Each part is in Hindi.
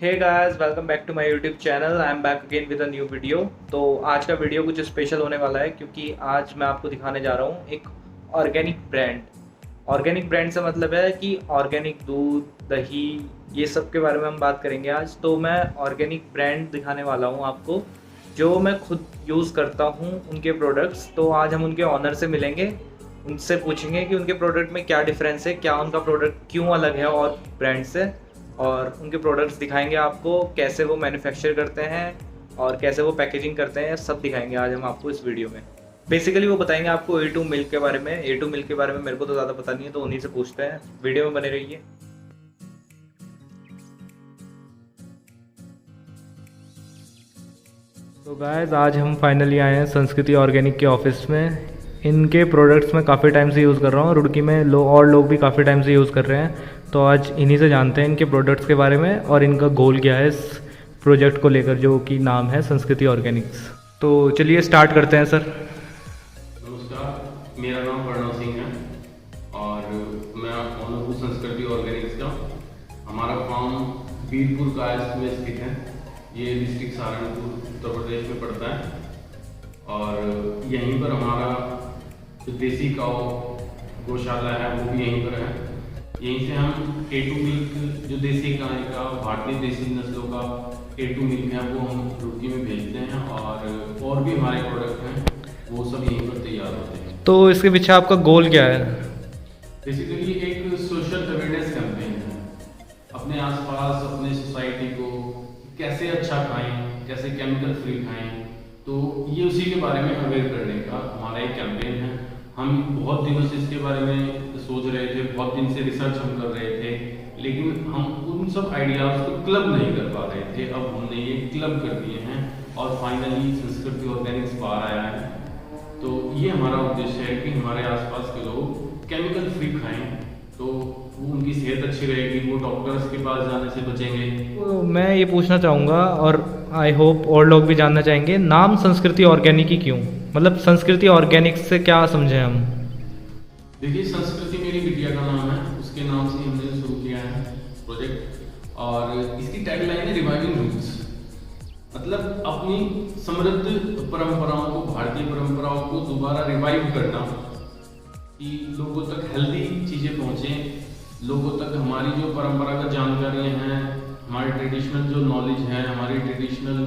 Hey guys, welcome back to my YouTube channel. I am back again with a new video. तो आज का वीडियो कुछ स्पेशल होने वाला है क्योंकि आज मैं आपको दिखाने जा रहा हूँ एक ऑर्गेनिक ब्रांड। ऑर्गेनिक ब्रांड से मतलब है कि ऑर्गेनिक दूध, दही, ये सब के बारे में हम बात करेंगे आज। तो मैं ऑर्गेनिक ब्रांड दिखाने वाला हूँ आपको, जो मैं खुद यूज़ करता हूँ उनके प्रोडक्ट्स। तो आज हम उनके ऑनर से मिलेंगे, उनसे पूछेंगे कि उनके प्रोडक्ट में क्या डिफरेंस है, क्या उनका प्रोडक्ट क्यों अलग है और ब्रांड से, और उनके प्रोडक्ट्स दिखाएंगे आपको, कैसे वो मैन्युफैक्चर करते हैं और कैसे वो पैकेजिंग करते हैं, सब दिखाएंगे आज हम आपको इस वीडियो में। बेसिकली वो बताएंगे आपको A2 मिल्क के बारे में। A2 मिल्क के बारे में मेरे को तो ज़्यादा पता नहीं है, तो उन्हीं से पूछते हैं। वीडियो में बने रहिए। तो गाइस, आज हम फाइनली आए हैं संस्कृति ऑर्गेनिक के ऑफिस में। इनके प्रोडक्ट्स मैं काफ़ी टाइम से यूज़ कर रहा हूँ, रुड़की में और लोग भी काफ़ी टाइम से यूज़ कर रहे हैं। तो आज इन्हीं से जानते हैं इनके प्रोडक्ट्स के बारे में और इनका गोल क्या है इस प्रोजेक्ट को लेकर, जो कि नाम है संस्कृति ऑर्गेनिक्स। तो चलिए स्टार्ट करते हैं सर। नमस्कार, मेरा नाम प्रणव सिंह है और मैं ऑनर हूँ संस्कृति ऑर्गेनिक्स का। हमारा फार्म बीरपुर कायस्थ में स्थित है। ये डिस्ट्रिक्ट सहारनपुर उत्तर प्रदेश में पड़ता है और यहीं पर हमारा जो देसी काऊ गौशाला है वो भी यहीं पर है। यहीं से हम A2 मिल्क, जो देसी गाय का भारतीय देसी नस्लों का A2 मिल्क है, वो हम रुड़की में भेजते हैं और भी हमारे प्रोडक्ट हैं, वो सब यहीं पर तैयार होते हैं। तो इसके पीछे आपका गोल क्या है? बेसिकली एक सोशल अवेयरनेस कैंपेन है। अपने आसपास, अपने सोसाइटी को कैसे अच्छा खाएं, कैसे केमिकल फ्री खाएं, तो ये उसी के बारे में अवेयर करने का हमारा एक कैंपेन है। हम बहुत दिनों से इसके बारे में सोच रहे थे, बहुत दिन से रिसर्च हम कर रहे थे, लेकिन हम उन सब आइडियाज़ को क्लब नहीं कर पा रहे थे। अब हमने ये क्लब कर दिए हैं और फाइनली संस्कृति ऑर्गेनिक्स बाहर आया है। तो ये हमारा उद्देश्य है कि हमारे आसपास के लोग केमिकल फ्री खाएं, तो वो उनकी सेहत अच्छी रहेगी, वो डॉक्टर्स के पास जाने से बचेंगे। तो मैं ये पूछना चाहूँगा और आई होप और लोग भी जानना चाहेंगे, नाम संस्कृति ऑर्गेनिक ही क्यों? मतलब संस्कृति ऑर्गेनिक्स से क्या समझें हम? देखिए, संस्कृति मेरी बिटिया का नाम है, उसके नाम से हमने शुरू किया है प्रोजेक्ट और इसकी टैगलाइन है रिवाइविंग रूट्स। मतलब अपनी समृद्ध परंपराओं को, भारतीय परंपराओं को दोबारा रिवाइव करना, कि लोगों तक हेल्दी चीज़ें पहुँचें, लोगों तक हमारी जो परंपरागत जानकारियाँ हैं, हमारी ट्रेडिशनल जो नॉलेज है, हमारी ट्रेडिशनल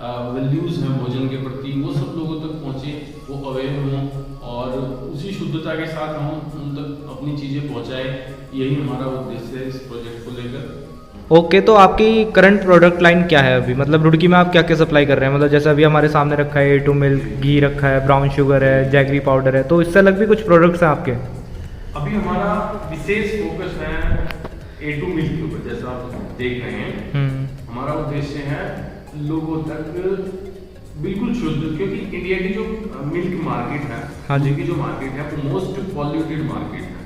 वैल्यूज़ हैं भोजन के प्रति, वो सब लोगों तक पहुँचे, वो अवेयर हों और उसी शुद्धता के साथ हम उन तक अपनी चीज़ें पहुँचाएँ। यही हमारा उद्देश्य है इस प्रोजेक्ट को लेकर। ओके, तो आपकी करंट प्रोडक्ट लाइन क्या है अभी? मतलब रुड़की में आप क्या क्या सप्लाई कर रहे हैं? मतलब जैसे अभी हमारे सामने रखा है A2 मिल्क, घी रखा है, ब्राउन शुगर है, जैगरी पाउडर है, तो इससे अलग भी कुछ प्रोडक्ट्स हैं आपके? अभी हमारा विशेष फोकस है A2 मिल्क के ऊपर, जैसा आप देख रहे हैं। हमारा उद्देश्य है लोगों तक बिल्कुल शुद्ध, क्योंकि इंडिया की जो मिल्क मार्केट है, हाँ जी, की जो मार्केट है वो मोस्ट पॉल्यूटेड मार्केट है।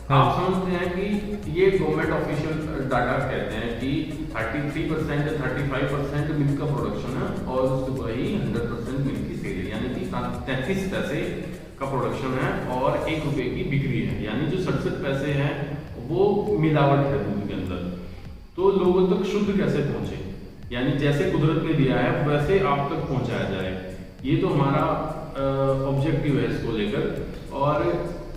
हाँ। आप समझते हैं कि ये गवर्नमेंट ऑफिशियल डाटा कहते हैं कि 33% या 35% मिल्क का प्रोडक्शन है और वही 100% मिल्क की सेल है, यानी कि 33 पैसे का प्रोडक्शन है और 1 रुपए की बिक्री है, यानी जो 67 पैसे हैं वो मिलावट है दूध के अंदर। तो लोगों तक शुद्ध कैसे पहुंचे, यानी जैसे कुदरत ने दिया है वैसे आप तक पहुंचाया जाए, ये तो हमारा ऑब्जेक्टिव है इसको लेकर। और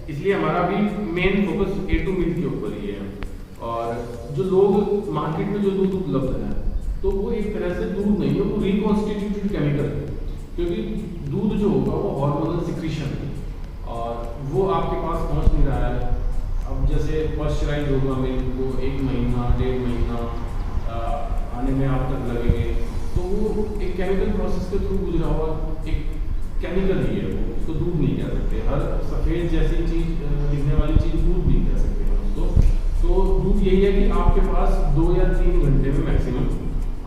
इसलिए हमारा भी मेन फोकस A2 मिल्क के ऊपर ही है। और जो लोग मार्केट में जो दूध उपलब्ध है, तो वो एक तरह से दूध नहीं है, वो रिकॉन्स्टिट्यूटेड केमिकल है, क्योंकि दूध जो होगा वो हार्मोनल सिक्रीशन है और वो आपके पास पहुंच नहीं रहा है। अब जैसे पॉस्चराइज होगा मिल्क को 1 महीना 1.5 महीना आने में आप तक लगेंगे, तो वो एक केमिकल प्रोसेस के थ्रू गुजरा हुआ एक केमिकल ही है, वो उसको दूध नहीं कह सकते। हर सफ़ेद जैसी चीज़ दिखने वाली चीज़ दूध नहीं कह सकते हैं उसको। तो दूध यही है कि आपके पास 2 या 3 घंटे में मैक्सिमम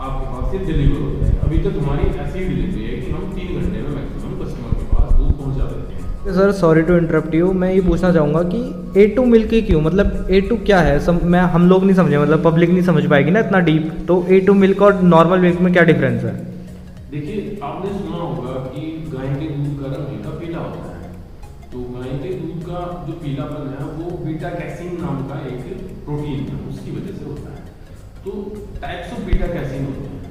आपके पास से डिलीवर हो जाए। अभी तक हमारी ऐसी डिलीवरी है कि हम 3 घंटे में मैक्सिमम कस्टमर के पास दूध पहुँचा देते हैं। Sir sorry to interrupt you, मैं ये पूछना चाहूँगा कि A2 मिल्क ही क्यों? मतलब A2 क्या है? हम लोग नहीं समझे, मतलब पब्लिक नहीं समझ पाएगी ना इतना डीप। तो A2 मिल्क और नॉर्मल मिल्क में क्या डिफरेंस है? देखिए, आपने सुना होगा कि गाय के दूध का रंग हल्का पीला होता है। तो गाय के दूध का जो पीलापन है वो बीटा कैसीन नाम का एक प्रोटीन है, उसकी वजह से होता है। तो टाइप्स ऑफ बीटा कैसीन होते हैं।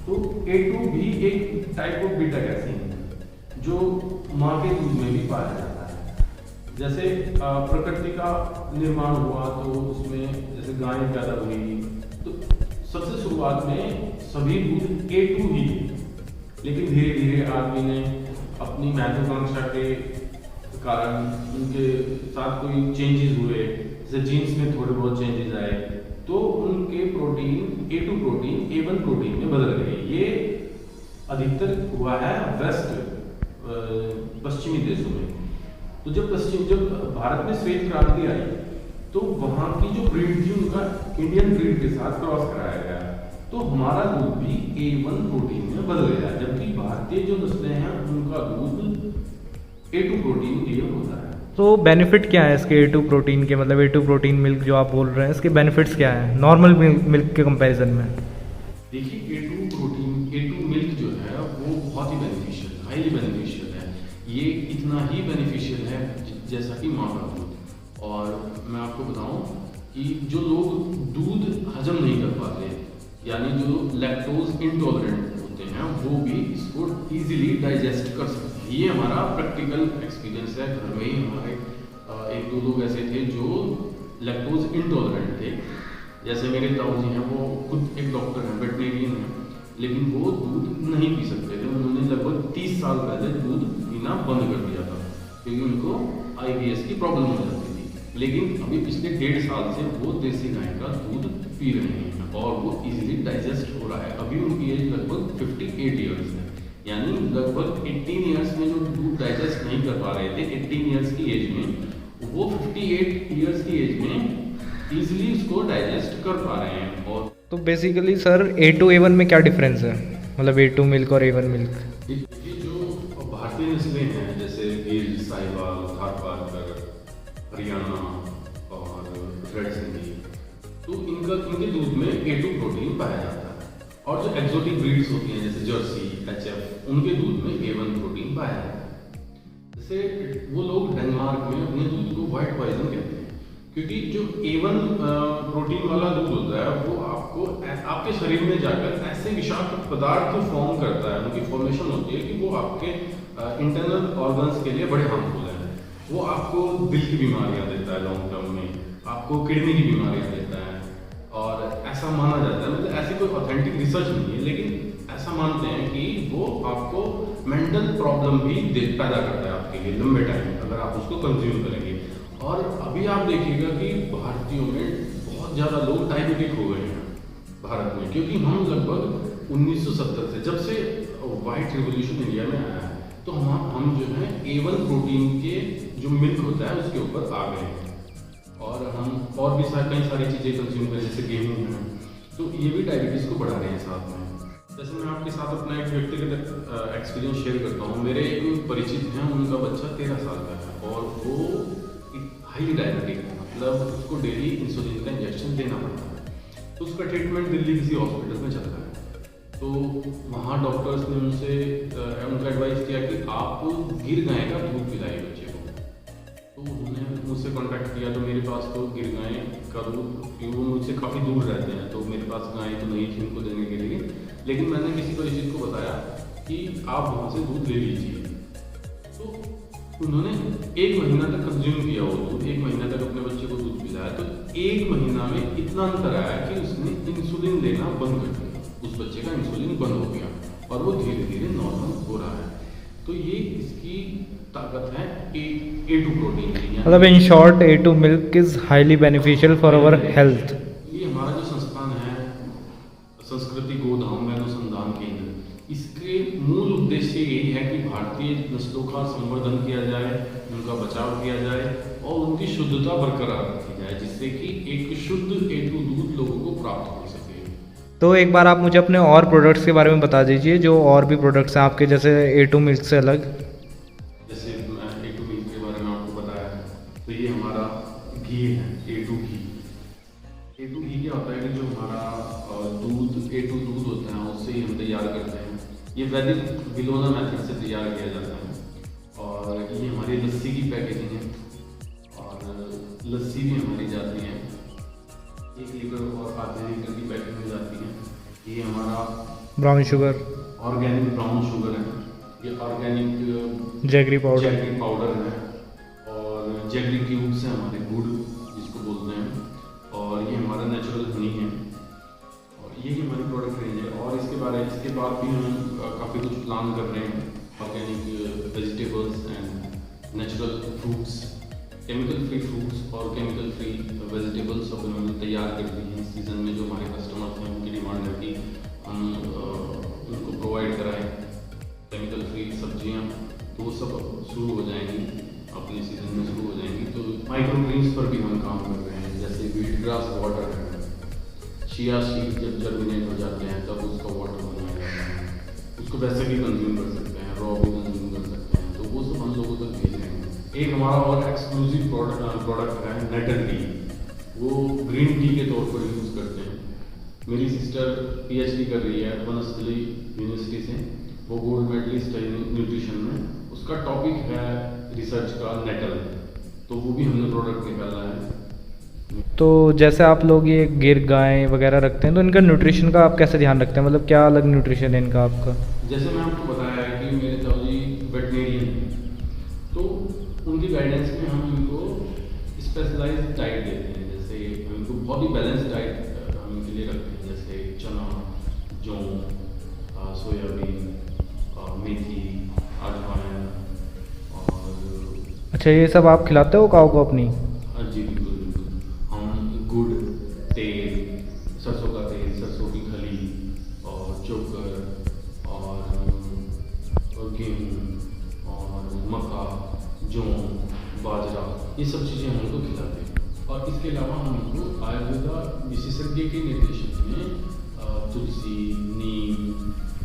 तो A2 भी एक टाइप ऑफ बीटा कैसीन है जो माँ के दूध में भी पाया जाता है। जैसे प्रकृति का निर्माण हुआ तो उसमें जैसे गाय पैदा हुई तो सबसे शुरुआत में सभी दूध A2 ही, लेकिन धीरे धीरे आदमी ने अपनी महत्वाकांक्षा के कारण उनके साथ कोई चेंजेस हुए, जैसे जीन्स में थोड़े बहुत चेंजेस आए तो उनके protein A2 protein A1 protein में बदल गए। ये अधिकतर हुआ है पश्चिमी देशों में। तो जब भारत में श्वेत क्रांति आई तो वहाँ की जो ब्रीड थी उनका इंडियन ब्रीड के साथ क्रॉस कराया गया, तो हमारा दूध भी A1 प्रोटीन में बदल गया, जबकि भारतीय जो नस्लें हैं उनका दूध A2 प्रोटीन लिए होता है। तो बेनिफिट क्या है इसके A2 प्रोटीन के, मतलब A2 प्रोटीन मिल्क जो आप बोल रहे हैं इसके बेनिफिट्स क्या है नॉर्मल मिल्क के कंपैरिजन में? देखिए A2 मिल्क जो है वो बहुत ही बेनिफिशियल, हाईली बेनिफिशियल है। ये इतना ही बेनिफिशियल है जैसा कि माँ का दूध। और मैं आपको बताऊं कि जो लोग दूध हजम नहीं कर पाते, यानी जो लैक्टोज इंटॉलरेंट होते हैं, वो भी इसको इजीली डाइजेस्ट कर सकते हैं। ये हमारा प्रैक्टिकल एक्सपीरियंस है। घर में ही हमारे एक दो लोग ऐसे थे जो लैक्टोज इंटॉलरेंट थे। जैसे मेरे ताऊ जी हैं, वो खुद एक डॉक्टर हैं, वेटनेरियन हैं, लेकिन वो दूध नहीं पी सकते थे। उन्होंने लगभग 30 साल पहले दूध पीना बंद कर दिया था क्योंकि उनको IBS की प्रॉब्लम हो जाती थी। लेकिन अभी पिछले 1.5 साल से वो देसी गाय का दूध पी रहे हैं और वो इजीली डाइजेस्ट हो रहा है। अभी उनकी एज लगभग 58 ईयर्स है, यानी लगभग 18 ईयर्स में जो दूध डाइजेस्ट नहीं कर पा रहे थे 18 ईयर्स की एज में, वो 58 ईयर्स की एज में इजीली उसको डाइजेस्ट कर पा रहे हैं। और तो बेसिकली सर A2 A1 में क्या डिफरेंस है, मतलब A2 मिल्क और A1 मिल्क? ये जो भारतीय नस्लें हैं जैसे गिर, साहिवाल, थारपारकर, हरियाणा और रेड सिंधी, तो इनके दूध में A2 प्रोटीन पाया जाता है। और जो एक्सोटिक ब्रीड्स होती हैं जैसे जर्सी, HF, उनके दूध में A1 प्रोटीन पाया जाता है। जैसे वो लोग डेनमार्क में अपने दूध को व्हाइट पॉइजन कहते हैं, क्योंकि जो A1 प्रोटीन वाला दूध होता है वो आपको आपके शरीर में जाकर ऐसे विषाक्त पदार्थ फॉर्म करता है, उनकी फॉर्मेशन होती है कि वो आपके इंटरनल ऑर्गन्स के लिए बड़े हार्मफुल हैं। वो आपको दिल की बीमारियां देता है, लॉन्ग टर्म में आपको किडनी की बीमारियां देता है। और ऐसा माना जाता है, मतलब ऐसी कोई ऑथेंटिक रिसर्च नहीं है, लेकिन ऐसा मानते हैं कि वो आपको मेंटल प्रॉब्लम भी पैदा करता है आपके लिए लंबे टाइम अगर आप उसको कंज्यूम करेंगे। और अभी आप देखिएगा कि भारतीयों में बहुत ज़्यादा लोग डायबिटिक हो गए हैं भारत में, क्योंकि हम लगभग 1970 से जब से व्हाइट रिवोल्यूशन इंडिया में आया है तो हम जो है A1 प्रोटीन के जो मिल्क होता है उसके ऊपर आ गए हैं। और हम और भी कई सारी चीज़ें कंज्यूम करें जैसे गेहूँ हैं, तो ये भी डायबिटीज़ को बढ़ा रहे हैं साथ में। जैसे मैं आपके साथ अपना एक व्यक्तिगत एक्सपीरियंस शेयर करता हूँ। मेरे एक परिचित हैं, उनका बच्चा 13 साल का है और वो हाईली डायबिटिक है, मतलब उसको डेली इंसुलिन का इंजेक्शन देना पड़ता है। तो उसका ट्रीटमेंट दिल्ली किसी हॉस्पिटल में चल रहा है। तो वहाँ डॉक्टर्स ने उनका एडवाइस किया कि आप गिर गाय का दूध पिलाइए बच्चे को। तो उन्होंने मुझसे कांटेक्ट किया, तो मेरे पास तो गिर गाय का दूध, वो मुझसे काफ़ी दूर रहते हैं, तो मेरे पास गाय तो नहीं थी उनको देने के लिए। लेकिन मैंने किसी परिचित को बताया कि आप वहाँ से दूध ले लीजिए। तो उन्होंने 1 महीना तक कंज्यूम किया वो दूध, 1 महीना तक अपने बच्चे को दूध पिलाया। तो 1 महीना में इतना अंतर आया कि उसने इंसुलिन लेना बंद कर दिया, उस बच्चे का इंसुलिन बंद हो गया और वो धीरे धीरे नॉर्मल हो रहा है। तो ये इसकी ताकत है A2 प्रोटीन की। मतलब in short A2 milk is highly beneficial for our health. ये हमारा जो संस्थान है संस्कृति गोधाम अनुसंधान केंद्र, इसके मूल उद्देश्य यही है कि भारतीय नस्लों का संवर्धन किया जाए, उनका बचाव किया जाए और उनकी शुद्धता बरकरार रखी जाए, जिससे कि एक शुद्ध A2 दूध लोगों को प्राप्त हो सके। तो एक बार आप मुझे अपने और प्रोडक्ट्स के बारे में बता दीजिए, जो और भी प्रोडक्ट्स हैं आपके, जैसे A2 मिल्क से अलग। जैसे मैं A2 मिल्क के बारे में आपको बताया, तो ये हमारा घी है, A2 घी। A2 घी क्या होता है कि जो हमारा दूध A2 दूध होता है उससे ही हम तैयार करते हैं। ये वैदिक बिलोना मेथड से तैयार किया जाता है। और ये हमारी लस्सी की पैकेजिंग है और लस्सी भी हमारी जाती है 1 लीटर और आधे लीटर की पैकेट में जाती है। ये हमारा brown sugar, organic brown sugar है, ये organic jaggery powder, jaggery powder है, और जैगरी क्यूब्स हैं हमारे, गुड़ जिसको बोलते हैं, और ये हमारा नेचुरल हनी है, और ये हमारी प्रोडक्ट रेंज है। और इसके बाद भी हम काफ़ी कुछ प्लान कर रहे हैं, organic vegetables and natural fruits, chemical free fruits और केमिकल फ्री वेजिटेबल्स अब हमने तैयार कर दी हैं। सीज़न में जो हमारे कस्टमर्स हैं उनकी डिमांड है कि हम उनको प्रोवाइड कराएं केमिकल फ्री सब्जियां, तो वो सब शुरू हो जाएंगी, अपने सीज़न में शुरू हो जाएंगी। तो माइक्रो ग्रीन्स पर भी हम काम कर रहे हैं, जैसे व्हीट ग्रास वाटर है, चिया सीड जब जर्मिनेट हो जाते हैं तब उसका वाटर बनाया जाता है, उसको वैसे भी कंज्यूम कर सकते हैं, रॉ भी कंज्यूम कर सकते हैं, तो वो सब हम लोगों तक भेज रहे हैं। एक हमारा और एक्सक्लूसिव प्रोडक्ट है नेटल टी, वो ग्रीन टी के तौर पर यूज़ करते हैं। मेरी सिस्टर PhD कर रही है वनस्थली यूनिवर्सिटी से, वो गोल्ड मेडलिस्ट है न्यूट्रिशन में, उसका टॉपिक है रिसर्च का नेटल, तो वो भी हमने प्रोडक्ट निकाला है। तो जैसे आप लोग ये गिर गाय वगैरह रखते हैं तो इनका न्यूट्रिशन का आप कैसे ध्यान रखते हैं, मतलब क्या अलग न्यूट्रिशन है इनका आपका? जैसे मैं आपको बताया है कि मेरे ताऊजी वेटनेरियन हैं, तो उनकी गाइडेंस में हम इनको स्पेशलाइज्ड डाइट देते हैं। जैसे हम इनको बहुत ही बैलेंस डाइट हम इनके लिए रखते हैं, जैसे चना, जौ, सोयाबीन, मेथी, अजवाइन, और अच्छा, ये सब आप खिलाते हो काऊ को अपनी? जी बिल्कुल बिल्कुल, हम गुड़, तेल, सरसों का तेल, सरसों की खली, और चोकर, और गेहूँ, और मक्का, जौ, बाजरा, ये सब चीज़ें हम उनको खिलाते हैं। और इसके अलावा हम उनको आयुर्वेदा विशेषज्ञ के निर्देशन में तुलसी, नीम,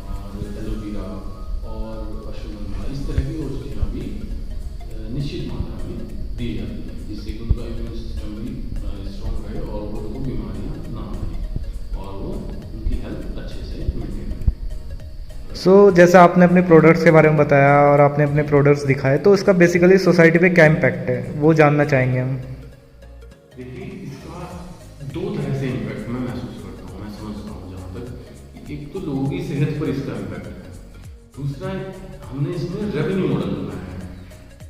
और एलोवेरा और अश्वगंधा, इस तरह की औषधियाँ भी निश्चित मात्रा में दी जाती है, जिससे कि उनका इम्यून सिस्टम भी स्ट्रॉन्ग रहे और उनको बीमारियाँ ना आए और वो उनकी हेल्थ अच्छे से मेंटेन रहे। सो जैसे आपने अपने प्रोडक्ट्स के बारे में बताया और आपने अपने प्रोडक्ट्स दिखाए, तो इसका बेसिकली सोसाइटी पे क्या इम्पैक्ट है वो जानना चाहेंगे हम। देखिए, इसका दो तरह से इम्पैक्ट मैं महसूस करता हूँ, मैं समझता हूँ जहाँ तक, एक तो लोगों की सेहत पर इसका इम्पैक्ट है, दूसरा हमने इसमें रेवेन्यू मॉडल बनाया है।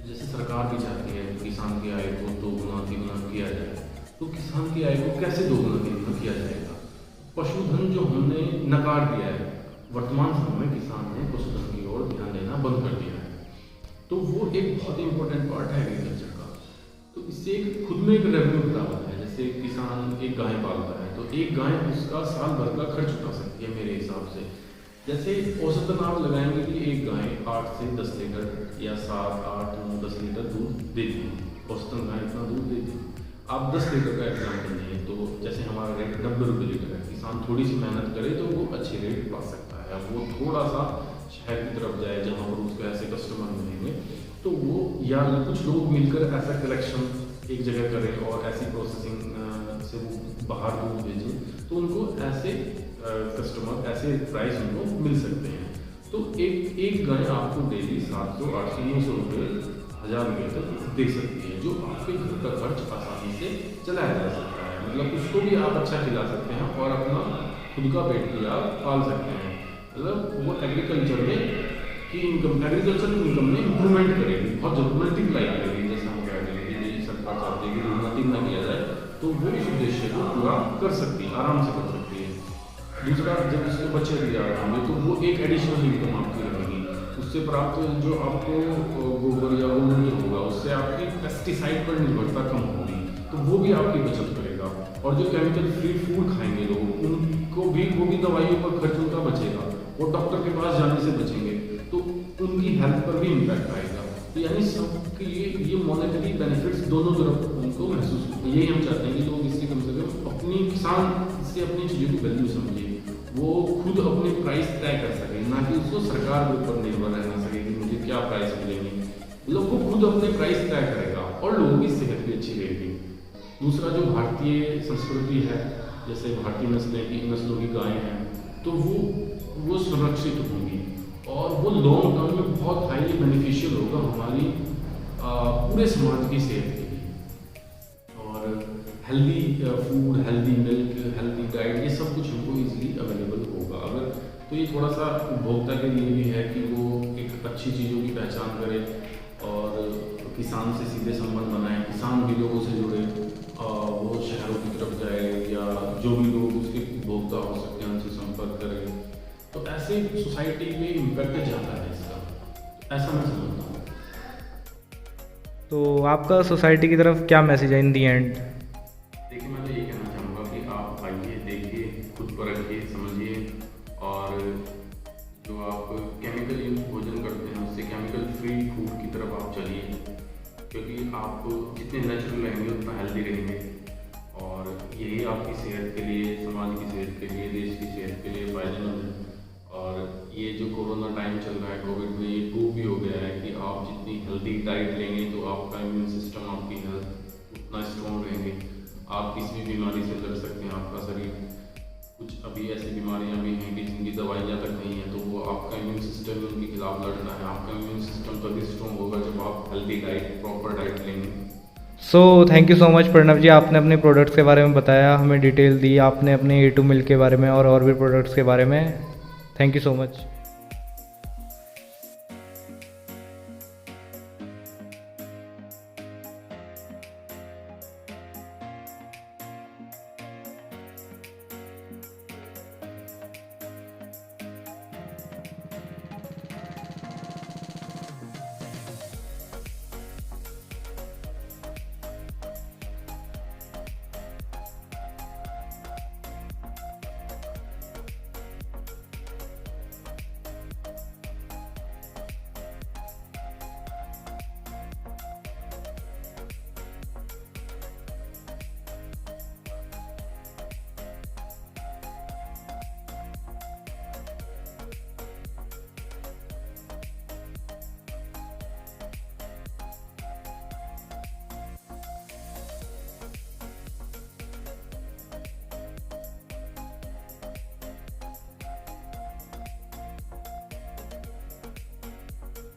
जैसे सरकार भी चाहती है किसान की आय को 2 गुना 3 गुना किया जाए, तो किसान की आय को कैसे 2 गुना 3 गुना किया जाएगा? पशुधन जो हमने नकार दिया है, वर्तमान समय में किसान ने पशुधन की ओर ध्यान देना बंद कर दिया है, तो वो एक बहुत ही इंपॉर्टेंट पार्ट है एग्रीकल्चर का। तो इससे एक खुद में एक रेवेन्यू पैदा होता है। जैसे किसान एक गाय पालता है, तो एक गाय उसका साल भर का खर्च उठा सकती है मेरे हिसाब से। जैसे औसतन आप लगाएंगे कि एक गाय 8 से 10 लीटर या 7, 8, 9, 10 लीटर दूध देती है, औसतन गाय इतना दूध देती है। आप 10 लीटर का एग्जाम्पल लें, तो जैसे हमारा रेट 90 रुपये लीटर है, किसान थोड़ी सी मेहनत करे तो वो अच्छे रेट पा सकता है। अब वो थोड़ा सा शहर की तरफ जाए जहाँ पर उसको ऐसे कस्टमर मिलेंगे, तो वो या कुछ लोग मिलकर ऐसा कलेक्शन एक जगह करें और ऐसी प्रोसेसिंग से वो बाहर दूध भेजें, तो उनको ऐसे कस्टमर, ऐसे प्राइस उनको मिल सकते हैं। तो एक गाय आपको डेली 700, 800, 900 रुपये, 1000 रुपये तक दे सकती है, जो आपके घर का खर्च आसानी से चलाया जा सकता है। मतलब उसको भी आप अच्छा खिला सकते हैं और अपना खुद का पेट भी आप पाल सकते हैं। मतलब वो एग्रीकल्चर में की इनकम, एग्रीकल्चर की इनकम में इंप्रूवमेंट करेगी, बहुत जरूर मल्टीप्लाई करेगी। जैसे हम कह रहे हैं कि सरकार चाहती है कि उन्नति न किया जाए, तो वो इस उद्देश्य को पूरा कर सकती है, आराम से कर सकती है। दूसरा, जब इसके बच्चे तैयार होंगे तो वो एक एडिशनल इनकम आपकी रहेगी, उससे प्राप्त जो आपको गोबर या गोमूत्र होगा, उससे आपकी पेस्टिसाइड पर निर्भरता कम होगी, तो वो भी आपकी बचत करेगा। और जो केमिकल फ्री फूड खाएंगे लोग, उनको भी वो भी दवाइयों पर खर्च उनका बचेगा, वो डॉक्टर के पास जाने से बचेंगे, तो उनकी हेल्थ पर भी इम्पैक्ट आएगा। तो यानी सबके ये मॉनेटरी बेनिफिट्स दोनों तरफ उनको महसूस होते हैं। यही हम चाहते हैं कि लोग इससे कम से कम अपनी किसान से अपनी चीज़ों की वैल्यू समझे, वो खुद अपने प्राइस तय कर सके, ना कि उसको सरकार के ऊपर निर्भर रहना सके कि मुझे क्या प्राइस मिलेंगे। लोग वो खुद अपने प्राइस तय करेगा और लोगों की सेहत भी अच्छी रहेगी। दूसरा, जो भारतीय संस्कृति है, जैसे भारतीय नस्लों की गायें हैं, तो वो सुरक्षित होंगी और वो लॉन्ग टर्म में बहुत हाईली बेनिफिशियल होगा हमारी पूरे समाज की सेहत के लिए। और healthy food, healthy milk, healthy diet, ये सब कुछ हमको इजीली अवेलेबल होगा तो ये थोड़ा सा उपभोक्ता के लिए भी है कि वो एक अच्छी चीज़ों की पहचान करे और किसान से सीधे संबंध बनाए, किसान भी लोगों से जुड़े, वो शहरों की तरफ जाए या जो भी लोग उसके उपभोक्ता हो सकते हैं उनसे संपर्क करें। तो ऐसे सोसाइटी में इम्पैक्ट ज़्यादा है इसका, ऐसा मैं समझता हूँ। तो आपका सोसाइटी की तरफ क्या मैसेज है इन दी एंड? देखिए, मैं तो ये कहना चाहूँगा कि आप आइए, देखिए, खुद परखिए, समझिए, और जो आप केमिकल युक्त भोजन करते हैं उससे केमिकल फ्री फूड की तरफ आप चलिए, क्योंकि आप जितने नेचुरल रहेंगे उतना हेल्दी रहेंगे, और यही आपकी सेहत के लिए, समाज की सेहत के लिए, देश की सेहत के लिए फायदेमंद है। और ये जो कोरोना टाइम चल रहा है, कोविड में, ये प्रूव भी हो गया है कि आप जितनी हेल्दी डाइट लेंगे तो आपका इम्यून सिस्टम, आपकी हेल्थ उतना स्ट्रॉन्ग रहेंगे, आप किसी भी बीमारी से लड़ सकते हैं। आपका शरीर, कुछ अभी ऐसी बीमारियां भी हैं कि जिनकी दवाइयां तक नहीं है, तो वो आपका इम्यून सिस्टम उनके खिलाफ लड़ रहा है। आपका इम्यून सिस्टम तभी स्ट्रॉन्ग होगा जब आप हेल्दी डाइट, प्रॉपर डाइट लेंगे। So thank you so much Pranav जी, आपने अपने प्रोडक्ट्स के बारे में बताया, हमें डिटेल दी आपने अपने A2 मिल्क के बारे में और भी प्रोडक्ट्स के बारे में। Thank you so much.